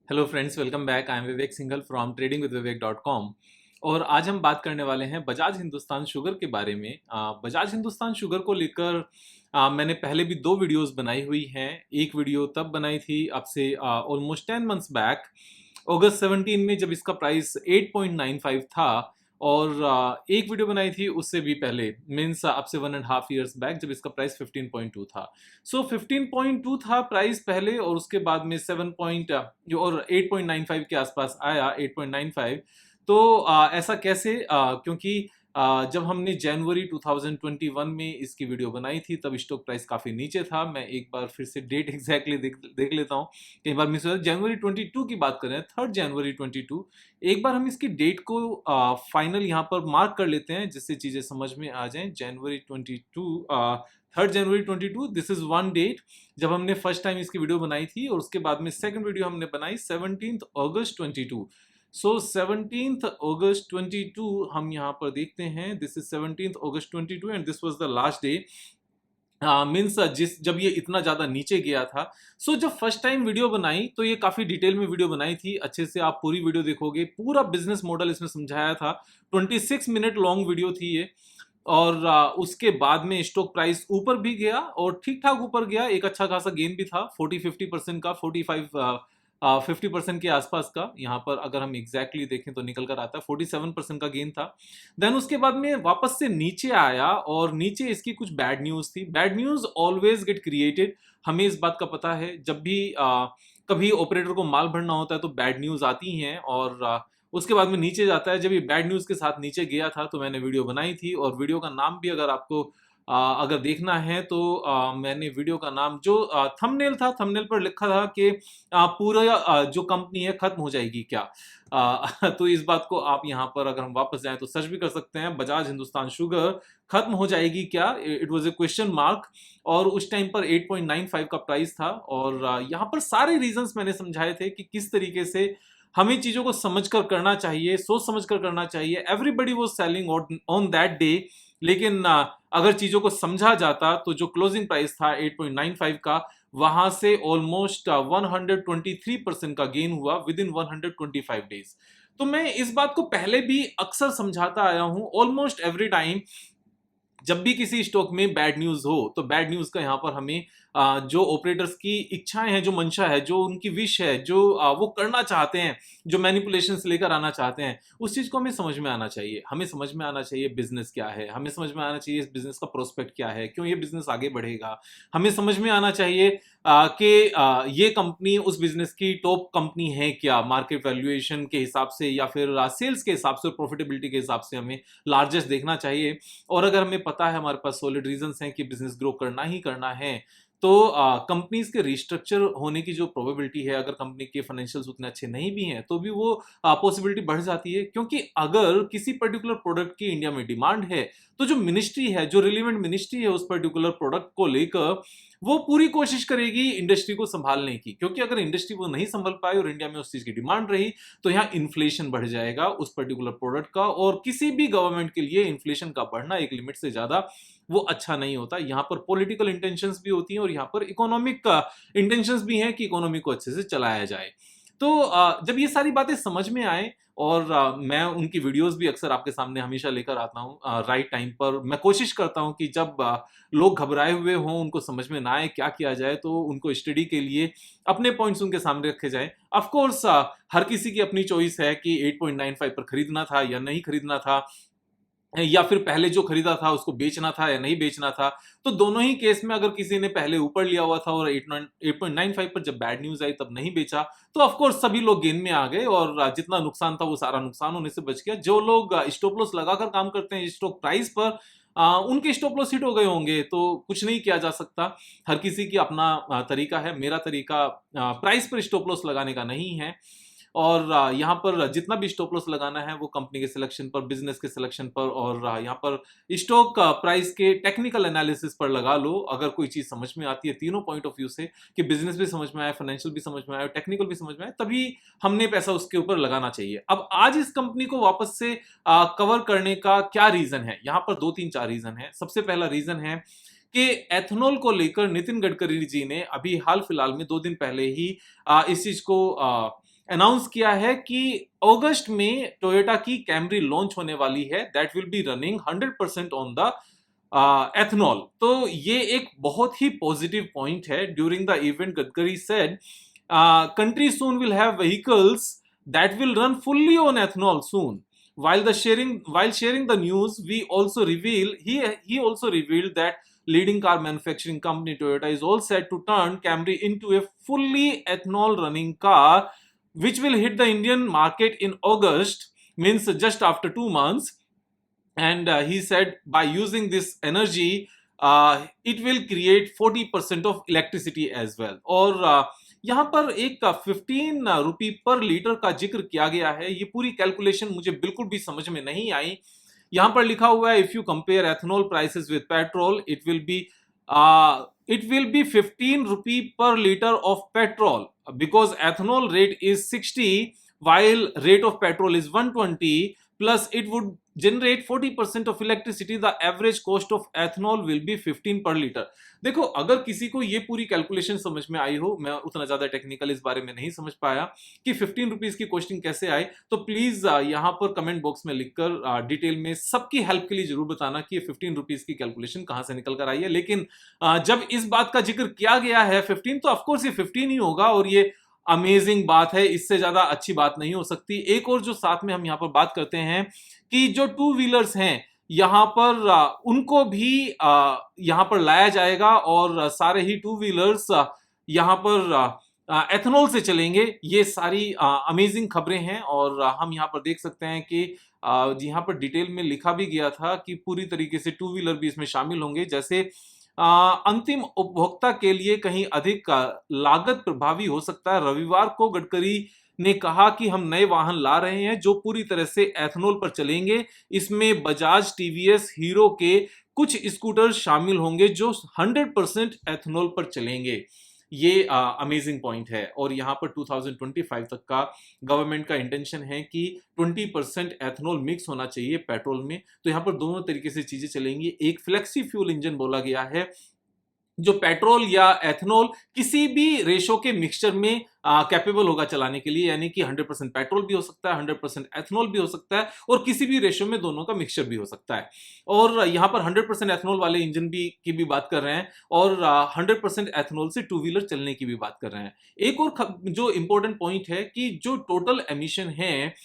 Hello friends, welcome back. I am Vivek Singhal from tradingwithvivek.com। और आज हम बात करने वाले हैं बजाज हिंदुस्तान शुगर के बारे में। बजाज हिंदुस्तान शुगर को लेकर मैंने पहले भी दो वीडियोस बनाई हुई हैं। एक वीडियो तब बनाई थी अब से ऑलमोस्ट 10 मंथ्स बैक, अगस्त 17 में, जब इसका प्राइस 8.95 था। और एक वीडियो बनाई थी उससे भी पहले, मीन्स अब से 1.5 years बैक, जब इसका प्राइस 15.2 था। सो 15.2 था प्राइस पहले, और उसके बाद में 7 पॉइंट और 8.95 के आसपास आया, 8.95। तो ऐसा कैसे? क्योंकि जब हमने जनवरी 2021 में इसकी वीडियो बनाई थी तब स्टॉक प्राइस काफ़ी नीचे था। मैं एक बार फिर से डेट एग्जैक्टली देख लेता हूँ, कई बार मिस हो जाता है। जनवरी 22 की बात करें, 3 जनवरी 22। एक बार हम इसकी डेट को फाइनल यहाँ पर मार्क कर लेते हैं जिससे चीज़ें समझ में आ जाएं। जनवरी 22, 3 जनवरी 22, दिस इज वन डेट जब हमने फर्स्ट टाइम इसकी वीडियो बनाई थी। और उसके बाद में सेकंड वीडियो हमने बनाई 17 अगस्त 22। सो 17 अगस्त 22 हम यहाँ पर देखते हैं। This is 17 August 22 and this was the last day. Means जब ये इतना ज़्यादा नीचे गया था। सो जब फर्स्ट टाइम वीडियो बनाई तो ये काफ़ी डिटेल में वीडियो बनाई थी। अच्छे से आप पूरी वीडियो देखोगे, पूरा बिजनेस मॉडल इसमें समझाया था। 26 मिनट लॉन्ग वीडियो थी ये। और उसके बाद में स्टॉक प्राइस ऊपर भी गया और ठीक ठाक ऊपर गया। एक अच्छा खासा गेन भी था, 40-50% का, 50% के आसपास का। यहाँ पर अगर हम एग्जैक्टली देखें तो निकल कर आता है 47% का गेन था। देन उसके बाद में वापस से नीचे आया, और नीचे इसकी कुछ बैड न्यूज थी। Bad news always get created, हमें इस बात का पता है। जब भी कभी ऑपरेटर को माल भरना होता है तो बैड न्यूज आती हैं, और उसके बाद में नीचे जाता है। जब ये बैड न्यूज के साथ नीचे गया था तो मैंने वीडियो बनाई थी, और वीडियो का नाम भी अगर आपको अगर देखना है तो मैंने वीडियो का नाम, जो थंबनेल था, थंबनेल पर लिखा था कि पूरा जो कंपनी है खत्म हो जाएगी क्या। तो इस बात को आप यहाँ पर अगर हम वापस जाएं तो सर्च भी कर सकते हैं, बजाज हिंदुस्तान शुगर खत्म हो जाएगी क्या। It was a question mark. और उस टाइम पर 8.95 का प्राइस था। और यहाँ पर सारे रीजंस मैंने समझाए थे कि किस तरीके से हमें चीजों को समझकर करना चाहिए, सोच समझकर करना चाहिए। Everybody was selling on that day. लेकिन अगर चीजों को समझा जाता तो जो क्लोजिंग प्राइस था 8.95 का, वहां से ऑलमोस्ट 123% का गेन हुआ विद इन 125 डेज। तो मैं इस बात को पहले भी अक्सर समझाता आया हूं, ऑलमोस्ट एवरी टाइम जब भी किसी स्टॉक में बैड न्यूज हो तो बैड न्यूज का यहाँ पर हमें जो ऑपरेटर्स की इच्छाएं हैं, जो मंशा है, जो उनकी विश है, जो वो करना चाहते हैं, जो मैनिपुलेशंस लेकर आना चाहते हैं, उस चीज को हमें समझ में आना चाहिए। हमें समझ में आना चाहिए बिजनेस क्या है, हमें समझ में आना चाहिए इस बिजनेस का प्रोस्पेक्ट क्या है, क्यों ये बिजनेस आगे बढ़ेगा। हमें समझ में आना चाहिए कि ये कंपनी उस बिजनेस की टॉप कंपनी है क्या, मार्केट वैल्यूएशन के हिसाब से या फिर सेल्स के हिसाब से, प्रॉफिटेबिलिटी के हिसाब से हमें लार्जेस्ट देखना चाहिए। और अगर हमें पता है, हमारे पास सॉलिड रीजंस हैं कि बिजनेस ग्रो करना ही करना है, तो कंपनीज के रिस्ट्रक्चर होने की जो प्रोबेबिलिटी है, अगर कंपनी के फाइनेंशियल्स उतने अच्छे नहीं भी हैं तो भी वो पॉसिबिलिटी बढ़ जाती है। क्योंकि अगर किसी पर्टिकुलर प्रोडक्ट की इंडिया में डिमांड है तो जो मिनिस्ट्री है, जो रिलेवेंट मिनिस्ट्री है उस पर्टिकुलर प्रोडक्ट को लेकर, वो पूरी कोशिश करेगी इंडस्ट्री को संभालने की। क्योंकि अगर इंडस्ट्री वो नहीं संभाल पाई और इंडिया में उस चीज की डिमांड रही तो यहाँ इन्फ्लेशन बढ़ जाएगा उस पर्टिकुलर प्रोडक्ट का। और किसी भी गवर्नमेंट के लिए इन्फ्लेशन का बढ़ना एक लिमिट से ज्यादा वो अच्छा नहीं होता। यहाँ पर पॉलिटिकल इंटेंशंस भी होती हैं और यहाँ पर इकोनॉमिक इंटेंशंस भी हैं कि इकोनॉमी को अच्छे से चलाया जाए। तो जब ये सारी बातें समझ में आए, और मैं उनकी वीडियोस भी अक्सर आपके सामने हमेशा लेकर आता हूँ राइट टाइम पर। मैं कोशिश करता हूँ कि जब लोग घबराए हुए हों, उनको समझ में ना आए क्या किया जाए, तो उनको स्टडी के लिए अपने पॉइंट्स उनके सामने रखे जाएं। ऑफ कोर्स हर किसी की अपनी चॉइस है कि 8.95 पर खरीदना था या नहीं खरीदना था, या फिर पहले जो खरीदा था उसको बेचना था या नहीं बेचना था। तो दोनों ही केस में अगर किसी ने पहले ऊपर लिया हुआ था और 8.95 पर जब बैड न्यूज आई तब नहीं बेचा, तो ऑफ कोर्स सभी लोग गेन में आ गए और जितना नुकसान था वो सारा नुकसान होने से बच गया। जो लोग स्टॉप लॉस लगाकर काम करते हैं स्टॉक प्राइस पर, उनके स्टॉप लॉस हिट हो गए होंगे तो कुछ नहीं किया जा सकता। हर किसी की अपना तरीका है। मेरा तरीका प्राइस पर स्टॉप लॉस लगाने का नहीं है। और यहाँ पर जितना भी स्टॉप लॉस लगाना है वो कंपनी के सिलेक्शन पर, बिजनेस के सिलेक्शन पर, और यहाँ पर स्टॉक प्राइस के टेक्निकल एनालिसिस पर लगा लो। अगर कोई चीज समझ में आती है तीनों पॉइंट ऑफ व्यू से, कि बिजनेस भी समझ में आए, फाइनेंशियल भी समझ में आए, टेक्निकल भी समझ में आए, तभी हमने पैसा उसके ऊपर लगाना चाहिए। अब आज इस कंपनी को वापस से कवर करने का क्या रीजन है? यहाँ पर 2-3-4 रीजन है। सबसे पहला रीजन है कि एथनॉल को लेकर नितिन गडकरी जी ने अभी हाल फिलहाल में 2 दिन पहले ही इस चीज को अनाउंस किया है कि अगस्त में टोयोटा की कैमरी लॉन्च होने वाली है, that will be running 100% on the ethanol. तो ये एक बहुत ही पॉजिटिव पॉइंट है। During the event Gadkari said country soon will have vehicles that will run fully on ethanol soon. While sharing the news, he also revealed that leading car manufacturing company Toyota is all set to turn Camry into a fully ethanol running car, which will hit the Indian market in August, means just after 2 months. And he said by using this energy, it will create 40% of electricity as well. और यहाँ पर एक 15 रुपी पर litre का जिक्र किया गया है। ये पूरी कैलकुलेशन मुझे बिल्कुल भी समझ में नहीं आई। यहाँ पर लिखा हुआ है, if you compare ethanol prices with petrol, it will be 15 rupee per liter of petrol, because ethanol rate is 60 while rate of petrol is 120, plus it would generate 40% of electricity. The average cost of ethanol will be 15 per liter. देखो, अगर किसी को ये पूरी calculation समझ में आई हो, मैं उतना ज्यादा टेक्निकल इस बारे में नहीं समझ पाया कि 15 रुपीज की कॉस्टिंग कैसे आए, तो प्लीज यहाँ पर कमेंट बॉक्स में लिखकर डिटेल में सबकी हेल्प के लिए जरूर बताना कि ये 15 रुपीज की कैलकुलेशन कहां से निकल कर आई है। लेकिन जब इस बात का जिक्र किया गया है 15, तो ऑफकोर्स ये 15 ही होगा, और ये अमेजिंग बात है, इससे ज्यादा अच्छी बात नहीं हो सकती। एक और जो साथ में हम यहाँ पर बात करते हैं कि जो टू व्हीलर्स हैं यहाँ पर उनको भी यहाँ पर लाया जाएगा, और सारे ही टू व्हीलर्स यहाँ पर एथनॉल से चलेंगे। ये सारी अमेजिंग खबरें हैं, और हम यहाँ पर देख सकते हैं कि यहाँ पर डिटेल में लिखा भी गया था कि पूरी तरीके से टू व्हीलर भी इसमें शामिल होंगे। जैसे अंतिम उपभोक्ता के लिए कहीं अधिक लागत प्रभावी हो सकता है। रविवार को गडकरी ने कहा कि हम नए वाहन ला रहे हैं जो पूरी तरह से एथनॉल पर चलेंगे। इसमें बजाज, टीवीएस, हीरो के कुछ स्कूटर शामिल होंगे जो 100% एथनॉल पर चलेंगे। ये अमेजिंग पॉइंट है, और यहाँ पर 2025 तक का गवर्नमेंट का इंटेंशन है कि 20% एथनॉल मिक्स होना चाहिए पेट्रोल में। तो यहाँ पर दोनों तरीके से चीजें चलेंगी। एक फ्लेक्सी फ्यूल इंजन बोला गया है, जो पेट्रोल या एथनॉल किसी भी रेशो के मिक्सचर में कैपेबल होगा चलाने के लिए, यानी कि 100% पेट्रोल भी हो सकता है, 100% एथनॉल भी हो सकता है, और किसी भी रेशो में दोनों का मिक्सचर भी हो सकता है। और यहाँ पर 100% एथनॉल वाले इंजन की भी बात कर रहे हैं, और 100% एथनॉल से टू व्हीलर चलने की भी बात कर रहे हैं। एक और जो इंपॉर्टेंट पॉइंट है कि जो टोटल एमिशन है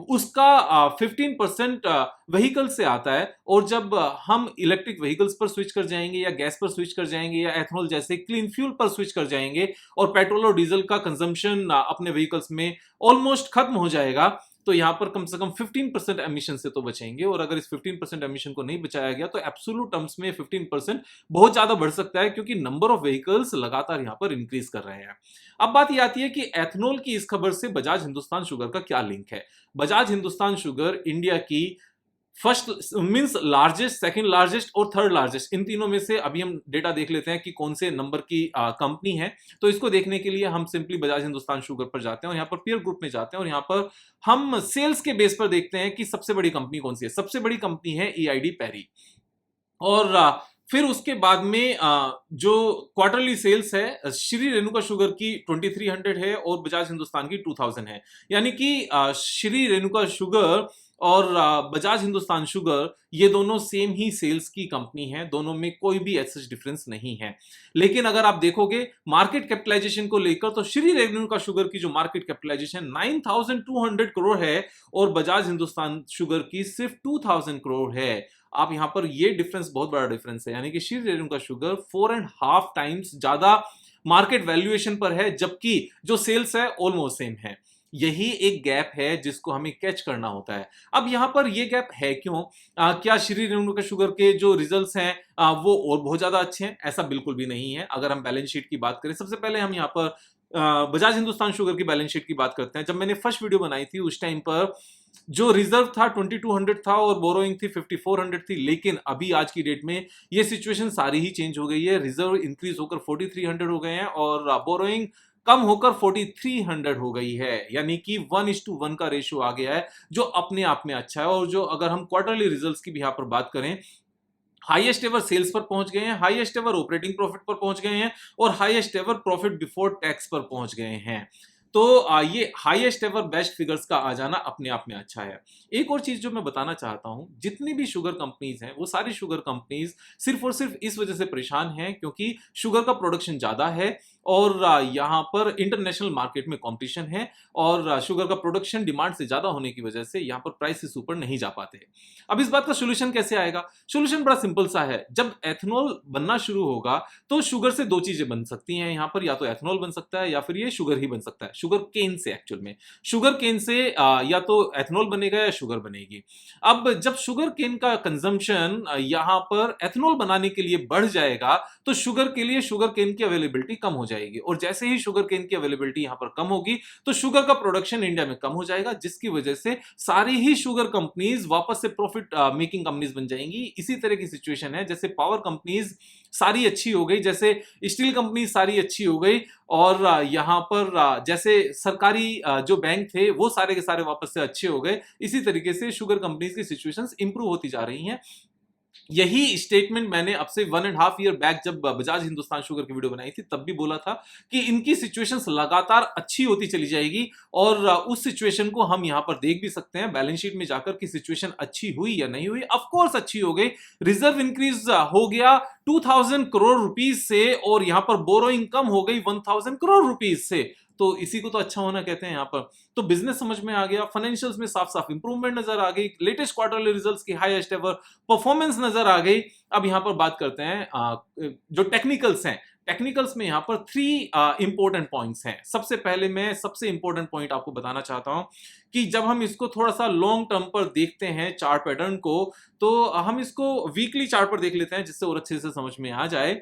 उसका 15% व्हीकल से आता है, और जब हम इलेक्ट्रिक व्हीकल्स पर स्विच कर जाएंगे, या गैस पर स्विच कर जाएंगे, या एथनॉल जैसे क्लीन फ्यूल पर स्विच कर जाएंगे, और पेट्रोल और डीजल का कंजम्पशन अपने व्हीकल्स में ऑलमोस्ट खत्म हो जाएगा, तो यहाँ पर कम से कम 15% एमिशन से तो बचेंगे। और अगर इस 15% एमिशन को नहीं बचाया गया तो एब्सोल्यूट टर्म्स में 15% बहुत ज्यादा बढ़ सकता है, क्योंकि नंबर ऑफ व्हीकल्स लगातार यहाँ पर इंक्रीज कर रहे हैं। अब बात ये आती है कि एथनॉल की इस खबर से बजाज हिंदुस्तान शुगर का क्या लिंक है। बजाज हिंदुस्तान शुगर इंडिया की first means largest, second largest और थर्ड लार्जेस्ट, इन तीनों में से अभी हम डेटा देख लेते हैं कि कौन से नंबर की कंपनी है। तो इसको देखने के लिए हम सिंपली बजाज हिंदुस्तान शुगर पर जाते हैं, और यहाँ पर पीयर ग्रुप में जाते हैं, और यहाँ पर हम सेल्स के बेस पर देखते हैं कि सबसे बड़ी कंपनी कौन सी है। सबसे बड़ी कंपनी है EID पैरी, और फिर उसके बाद में जो क्वार्टरली सेल्स है श्री रेणुका शुगर की 2300 है, और बजाज हिंदुस्तान की 2000 है। यानी कि श्री रेणुका शुगर और बजाज हिंदुस्तान शुगर ये दोनों सेम ही सेल्स की कंपनी है, दोनों में कोई भी ऐसा डिफरेंस नहीं है। लेकिन अगर आप देखोगे मार्केट कैपिटलाइजेशन को लेकर, तो श्री रेणुका शुगर की जो मार्केट कैपिटलाइजेशन 9200 करोड़ है, और बजाज हिंदुस्तान शुगर की सिर्फ 2000 करोड़ है। आप यहां पर ये डिफरेंस, बहुत बड़ा डिफरेंस है, यानी कि श्री रेणुका शुगर 4.5 टाइम्स ज्यादा मार्केट वैल्यूएशन पर है, जबकि जो सेल्स है ऑलमोस्ट सेम है। यही एक गैप है जिसको हमें कैच करना होता है। अब यहाँ पर ये गैप है क्यों? क्या श्री रेणुका शुगर के जो रिजल्ट्स हैं वो और बहुत ज्यादा अच्छे हैं? ऐसा बिल्कुल भी नहीं है। अगर हम बैलेंस शीट की बात करें, सबसे पहले हम यहाँ पर बजाज हिंदुस्तान शुगर की बैलेंस शीट की बात करते हैं। जब मैंने फर्स्ट वीडियो बनाई थी उस टाइम पर जो रिजर्व था 2200 था, और बोरोइंग थी 5400 थी। लेकिन अभी आज की डेट में ये सिचुएशन सारी ही चेंज हो गई है। रिजर्व इंक्रीज होकर 4300 हो गए हैं, और बोरोइंग कम होकर 4300 हो गई है, यानी कि 1:1 का रेशियो आ गया है, जो अपने आप में अच्छा है। और जो अगर हम क्वार्टरली रिजल्ट्स की भी यहाँ पर बात करें, हाईएस्ट एवर सेल्स पर पहुंच गए हैं, हाईएस्ट एवर ऑपरेटिंग प्रॉफिट पर पहुंच गए हैं, और highest ever profit before tax पर पहुंच गए हैं। तो ये हाईएस्ट एवर बेस्ट फिगर्स का आ जाना अपने आप में अच्छा है। एक और चीज जो मैं बताना चाहता हूं, जितनी भी शुगर कंपनीज हैं वो सारी शुगर कंपनीज सिर्फ और सिर्फ इस वजह से परेशान हैं क्योंकि शुगर का प्रोडक्शन ज्यादा है और यहाँ पर इंटरनेशनल मार्केट में कंपटीशन है और शुगर का प्रोडक्शन डिमांड से ज्यादा होने की वजह से यहाँ पर प्राइसेस ऊपर नहीं जा पाते। अब इस बात का सोल्यूशन कैसे आएगा? सोल्यूशन बड़ा सिंपल सा है। जब एथेनॉल बनना शुरू होगा तो शुगर से दो चीजें बन सकती हैं यहाँ पर, या तो एथेनॉल बन सकता है या फिर ये शुगर ही बन सकता है। शुगर केन से, एक्चुअल में शुगर केन से या तो एथेनॉल बनेगा या शुगर बनेगी। अब जब शुगर केन का कंजम्पशन यहाँ पर एथेनॉल बनाने के लिए बढ़ जाएगा तो शुगर के लिए शुगर केन की अवेलेबिलिटी कम हो जाएगी, और जैसे ही शुगर केन की अवेलेबिलिटी यहाँ पर कम होगी तो शुगर का प्रोडक्शन इंडिया में कम हो जाएगा, जिसकी वजह से सारी ही शुगर कंपनीज वापस से प्रॉफिट मेकिंग कंपनीज बन जाएंगी। इसी तरह की सिचुएशन है जैसे पावर कंपनीज सारी अच्छी हो गई, जैसे स्टील कंपनी सारी अच्छी हो गई, और यहाँ पर जैसे सरकारी जो बैंक थे वो सारे के सारे वापस से अच्छे हो गए। इसी तरीके से शुगर कंपनीज की सिचुएशंस इंप्रूव होती जा रही हैं। यही स्टेटमेंट मैंने अब से 1.5 ईयर बैक जब बजाज हिंदुस्तान शुगर की वीडियो बनाई थी तब भी बोला था कि इनकी सिचुएशंस लगातार अच्छी होती चली जाएगी, और उस सिचुएशन को हम यहां पर देख भी सकते हैं बैलेंस शीट में जाकर कि सिचुएशन अच्छी हुई या नहीं हुई। ऑफ कोर्स अच्छी हो गई, रिजर्व इंक्रीज हो गया 2000 करोड़ रुपीस से, और यहां पर बोरोइंग कम हो गई 1000 करोड़ रुपीस से। तो इसी को तो अच्छा होना कहते हैं यहाँ पर। तो बिजनेस समझ में आ गया, फाइनेंशियल्स में साफ साफ इंप्रूवमेंट नजर आ गई, लेटेस्ट क्वार्टरली रिजल्ट्स की हाईएस्ट एवर परफॉर्मेंस नजर आ गई। अब यहाँ पर बात करते हैं जो टेक्निकल्स हैं। टेक्निकल्स में यहाँ पर 3 इंपॉर्टेंट पॉइंट्स हैं। सबसे पहले मैं सबसे इंपॉर्टेंट पॉइंट आपको बताना चाहता हूं कि जब हम इसको थोड़ा सा लॉन्ग टर्म पर देखते हैं चार्ट पैटर्न को, तो हम इसको वीकली चार्ट पर देख लेते हैं जिससे और अच्छे से समझ में आ जाए,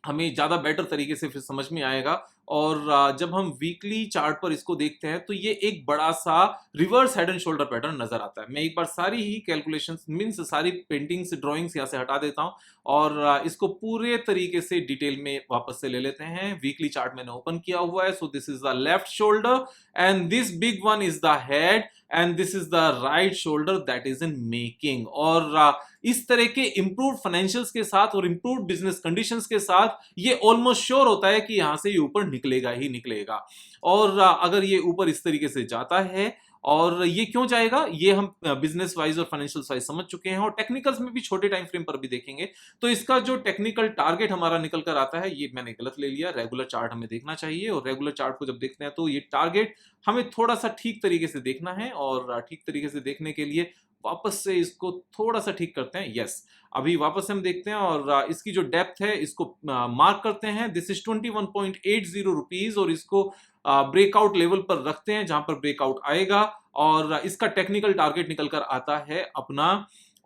हमें ज्यादा बेटर तरीके से फिर समझ में आएगा। और जब हम वीकली चार्ट पर इसको देखते हैं तो ये एक बड़ा सा reverse head and shoulder pattern नजर आता है। मैं एक बार सारी ही कैलकुलेशंस मींस सारी पेंटिंग्स ड्राइंग्स यहां से हटा देता हूं और इसको पूरे तरीके से डिटेल में वापस से ले लेते हैं। वीकली चार्ट मैंने ओपन किया हुआ है। So this is the left shoulder and this big one is the head and this is the right shoulder that is in making. और इस तरह के इंप्रूव्ड फाइनेंशियल्स के साथ और इंप्रूव्ड बिजनेस कंडीशंस के साथ ये ऑलमोस्ट श्योर होता है कि यहां से ये ऊपर निकलेगा ही निकलेगा। और अगर ये ऊपर इस तरीके से जाता है, और ये क्यों जाएगा ये हम बिजनेस वाइज और फाइनेंशियल वाइज समझ चुके हैं, और टेक्निकल्स में भी छोटे टाइम फ्रेम पर भी देखेंगे। तो इसका जो टेक्निकल टारगेट हमारा निकल कर आता है, ये मैंने गलत ले लिया, रेगुलर चार्ट हमें देखना चाहिए। और रेगुलर चार्ट को जब देखते हैं तो ये टारगेट हमें थोड़ा सा ठीक तरीके से देखना है, और ठीक तरीके से देखने के लिए वापस से इसको थोड़ा सा ठीक करते हैं। यस, अभी वापस हम देखते हैं और इसकी जो डेप्थ है इसको मार्क करते हैं। दिस इज 21.80 रुपीज, और इसको ब्रेकआउट लेवल पर रखते हैं जहां पर ब्रेकआउट आएगा, और इसका टेक्निकल टारगेट निकल कर आता है अपना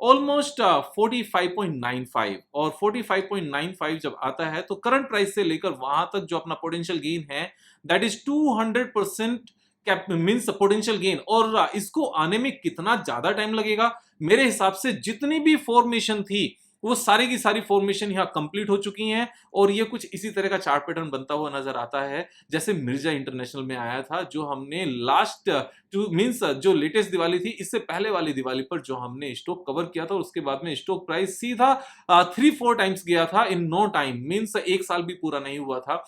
ऑलमोस्ट 45.95। और 45.95 जब आता है तो करंट प्राइस से लेकर वहां तक जो अपना पोटेंशियल गेन है that is 200% means potential gain. और इसको आने में कितना ज्यादा टाइम लगेगा? मेरे हिसाब से जितनी भी फॉर्मेशन थी वो सारी की सारी फॉर्मेशन यहाँ कंप्लीट हो चुकी हैं, और ये कुछ इसी तरह का चार्ट पैटर्न बनता हुआ नजर आता है जैसे मिर्जा इंटरनेशनल में आया था, जो हमने लास्ट मींस जो लेटेस्ट दिवाली थी इससे पहले वाली दिवाली पर जो हमने स्टॉक कवर किया था, और उसके बाद में स्टॉक प्राइस सीधा 3-4 टाइम्स गया था इन नो टाइम, मींस 1 साल भी पूरा नहीं हुआ था,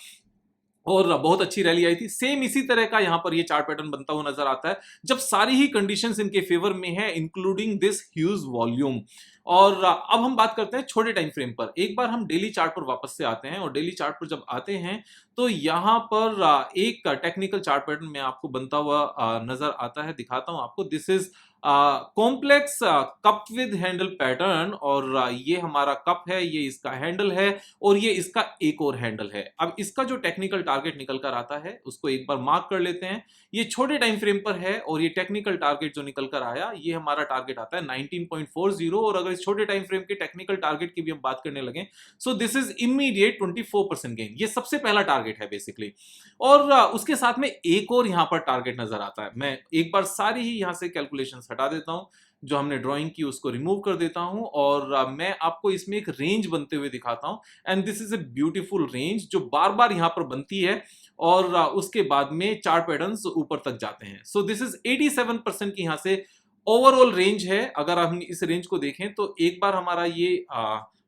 और बहुत अच्छी रैली आई थी। सेम इसी तरह का यहां पर ये चार्ट पैटर्न बनता हुआ नजर आता है जब सारी ही कंडीशंस इनके फेवर में है, इंक्लूडिंग दिस ह्यूज वॉल्यूम। और अब हम बात करते हैं छोटे टाइम फ्रेम पर। एक बार हम डेली चार्ट पर वापस से आते हैं, और डेली चार्ट पर जब आते हैं तो यहां पर एक टेक्निकल चार्ट पैटर्न में आपको बनता हुआ नजर आता है, दिखाता हूं आपको। This is complex cup with handle pattern, और ये हमारा कप है, ये इसका हैंडल है, और ये इसका एक और हैंडल है। अब इसका जो टेक्निकल टारगेट निकल कर आता है उसको एक बार मार्क कर लेते हैं। ये छोटे टाइम फ्रेम पर है, और ये टेक्निकल टारगेट जो निकल कर आया ये हमारा टारगेट आता है 19.40। और अगर इस छोटे टाइम फ्रेम के टेक्निकल टारगेट की भी हम बात करने लगे, so this is immediate 24% gain. ये सबसे पहला टारगेट है बेसिकली। और उसके साथ में एक और यहां पर टारगेट नजर आता है। मैं एक बार सारी ही यहां से कैलकुलेशंस हटा देता हूं, जो हमने ड्राइंग की उसको रिमूव कर देता हूं, और मैं आपको इसमें एक रेंज बनते हुए दिखाता हूं। And this is a beautiful range जो बार बार यहां पर बनती है, और उसके बाद में चार्ट पैटर्न्स ऊपर तक जाते हैं। सो दिस इज 87% की यहां से ओवरऑल रेंज है। अगर हम इस रेंज को देखें तो एक बार हमारा ये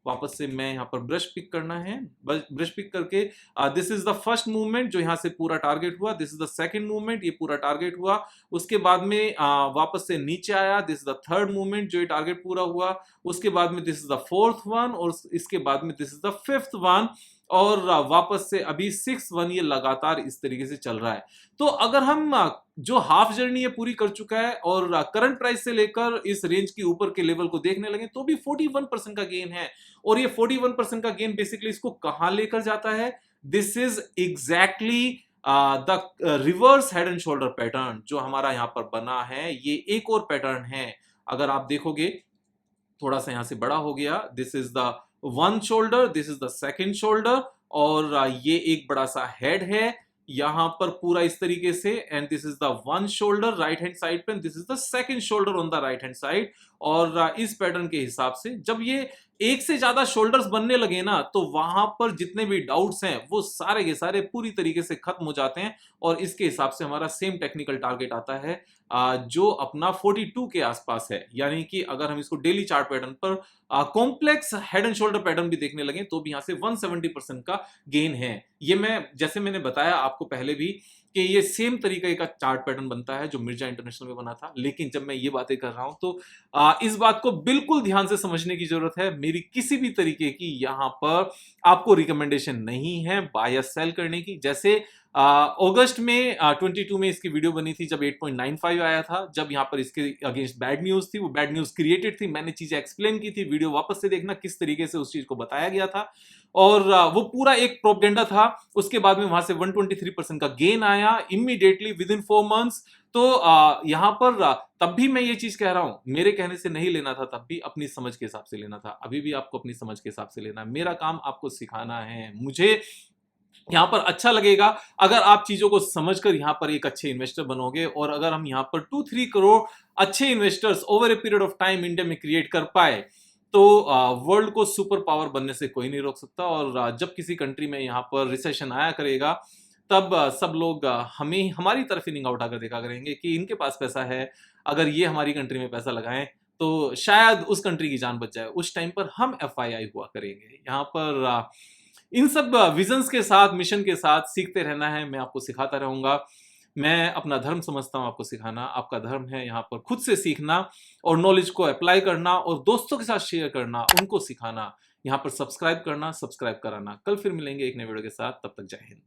वापस से मैं यहाँ पर ब्रश पिक करना है, ब्रश पिक करके this is the first movement जो यहाँ से पूरा टारगेट हुआ, this is the second movement, ये पूरा टारगेट हुआ। उसके बाद में वापस से नीचे आया, this is the third movement जो ये टारगेट पूरा हुआ। उसके बाद में this is the fourth one, और इसके बाद में this is the fifth one, और वापस से अभी 6-1 ये लगातार इस तरीके से चल रहा है। तो अगर हम जो हाफ जर्नी ये पूरी कर चुका है और करंट प्राइस से लेकर इस रेंज के ऊपर के लेवल को देखने लगे तो भी 41% का गेन है। और ये 41% का गेन बेसिकली इसको कहां लेकर जाता है? This is exactly the reverse head and shoulder pattern जो हमारा यहां पर बना है। ये एक और पैटर्न है, अगर आप देखोगे थोड़ा सा यहां से बड़ा हो गया, this is the one shoulder, this is the second shoulder, और ये एक बड़ा सा हेड है यहां पर पूरा इस तरीके से, and this is the one shoulder right hand side पे, this is the second shoulder on the right hand side. और इस पैटर्न के हिसाब से जब ये एक से ज्यादा शोल्डर्स बनने लगे ना, तो वहां पर जितने भी डाउट्स हैं वो सारे के सारे पूरी तरीके से खत्म हो जाते हैं। और इसके हिसाब से हमारा सेम टेक्निकल टारगेट आता है जो अपना 42 के आसपास है। यानी कि अगर हम इसको डेली चार्ट पैटर्न पर complex head and shoulder pattern भी देखने लगे तो भी यहां से 170% का गेन है। ये मैं जैसे मैंने बताया आपको पहले भी कि ये सेम तरीके का चार्ट पैटर्न बनता है जो मिर्जा इंटरनेशनल में बना था। लेकिन जब मैं ये बातें कर रहा हूं तो इस बात को बिल्कुल ध्यान से समझने की जरूरत है। मेरी किसी भी तरीके की यहां पर आपको रिकमेंडेशन नहीं है बाय या सेल करने की। जैसे अगस्त में 22 में इसकी वीडियो बनी थी जब 8.95 आया था, जब यहाँ पर इसके अगेंस्ट बैड न्यूज थी, वो बैड न्यूज क्रिएटेड थी, मैंने चीजें एक्सप्लेन की थी, वीडियो वापस से देखना किस तरीके से उस चीज को बताया गया था। और वो पूरा एक प्रोपेगेंडा था। उसके बाद में वहां से 123% का गेन आया इमीडिएटली विद इन 4 मंथ्स। तो यहां पर तब भी मैं ये चीज कह रहा हूं, मेरे कहने से नहीं लेना था, तब भी अपनी समझ के हिसाब से लेना था, अभी भी आपको अपनी समझ के हिसाब से लेना है। मेरा काम आपको सिखाना है। मुझे यहां पर अच्छा लगेगा अगर आप चीजों को समझकर यहां पर एक अच्छे इन्वेस्टर बनोगे। और अगर हम यहां पर 2-3 करोड़ अच्छे investors over a period of time India में क्रिएट कर पाए तो वर्ल्ड को सुपर पावर बनने से कोई नहीं रोक सकता। और जब किसी कंट्री में यहां पर रिसेशन आया करेगा तब सब लोग हमें हमारी तरफ ही निगाह उठाकर देखा करेंगे कि इनके पास पैसा है, अगर ये हमारी कंट्री में पैसा लगाएं तो शायद उस कंट्री की जान बच जाए। उस टाइम पर हम FII हुआ करेंगे। यहाँ पर इन सब विजन्स के साथ, मिशन के साथ सीखते रहना है। मैं आपको सिखाता रहूंगा। मैं अपना धर्म समझता हूं आपको सिखाना, आपका धर्म है यहाँ पर खुद से सीखना और नॉलेज को अप्लाई करना और दोस्तों के साथ शेयर करना, उनको सिखाना। यहाँ पर सब्सक्राइब करना, सब्सक्राइब कराना। कल फिर मिलेंगे एक नए वीडियो के साथ, तब तक जय हिंद।